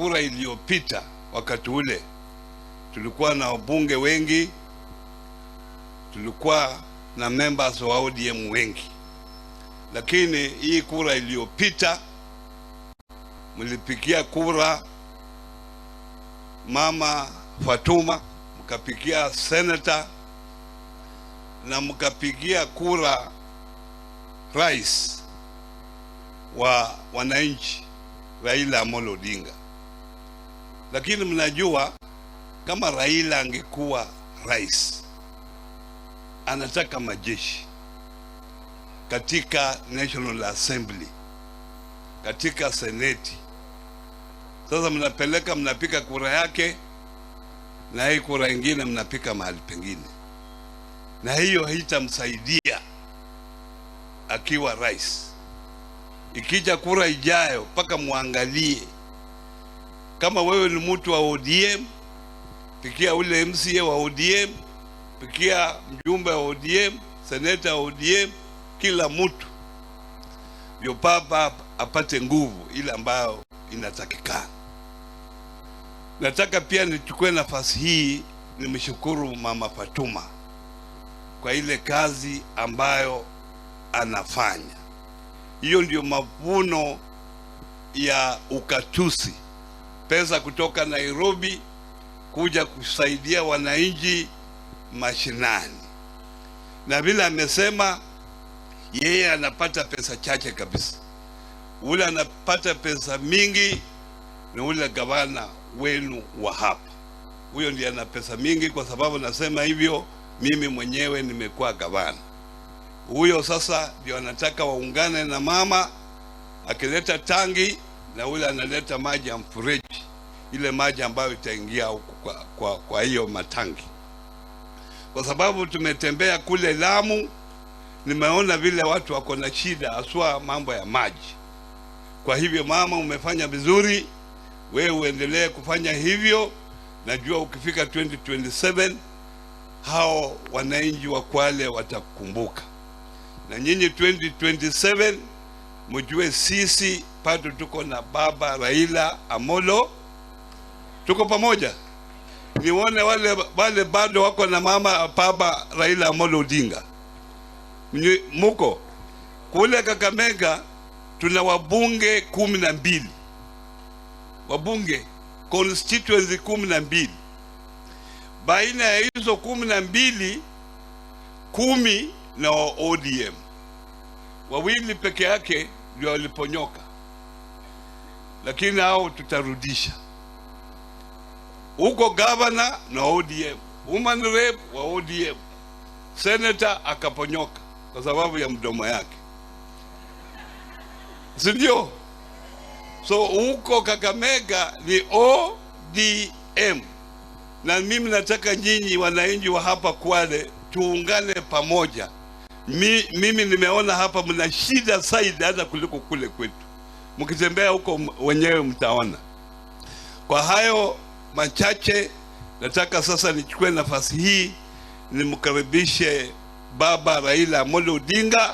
kura iliyopita wakati ule tulikuwa na wabunge wengi, tulikuwa na members wa ODM wengi, lakini hii kura iliyopita mlipigia kura Mama Fatuma, mkapigia senator na mkapigia kura rais wa wananchi Raila Amolo Odinga. Lakini mnajua kama Raila angekuwa rais, anataka majeshi katika National Assembly, katika Seneti. Sasa mnapeleka mnapika kura yake, na hii kura ingine mnapika mahali pengine, na hiyo haitamsaidia akiwa rais. Ikija kura ijayo paka muangalie, kama wewe ni mtu wa ODM, pikia ule MCA wa ODM, pikia mjumbe wa ODM, seneta wa ODM, kila mtu ndio baba apate nguvu ile ambayo inatakikana. Nataka pia nichukue nafasi hii nimshukuru Mama Fatuma kwa ile kazi ambayo anafanya. Hiyo ndio mavuno ya ukatusi, pesa kutoka Nairobi kuja kusaidia wananchi mashinani. Na vile amesema yeye anapata pesa chache kabisa, ule anapata pesa mingi ni ule gavana wenu wa hapa. Huyo ndiye ana pesa mingi, kwa sababu nasema hivyo mimi mwenyewe nimekuwa gavana. Huyo sasa ndio anataka waungane na mama, akileta tangi na ule analeta maji ya mfereji, ile maji ambayo itaingia huko kwa hiyo matangi. Kwa sababu tumetembea kule Lamu, nimeona vile watu wako na shida haswa mambo ya maji. Kwa hivyo mama, umefanya vizuri, wewe uendelee kufanya hivyo. Najua ukifika 2027 hao wananchi wa Kwale watakumbuka. Na nyinyi 2027 mjue sisi bado tuko na baba Raila Amolo, tuko pamoja. Nione wale bado wako na mama baba Raila Amolo Odinga. Muko kule Kakamega tuna wabunge 12, wabunge constituency 12. Baina ya hizo 12, 10 na ODM. Wawili peke yake ndio waliponyoka, lakini hao tutarudisha. Huko governor na ODM, woman rep wa ODM, senator akaponyoka kwa sababu ya mdomo yake, si ndio? So huko Kakamega ni ODM. Na mimi nataka nyinyi wananchi wa hapa Kwale tuungane pamoja. Mimi nimeona hapa mna shida zaidi hata kuliko kule kwetu. Mkitembea huko wenyewe mtaona. Kwa hayo machache, nataka sasa nichukue nafasi hii nimkaribishe baba Raila Amolo Odinga.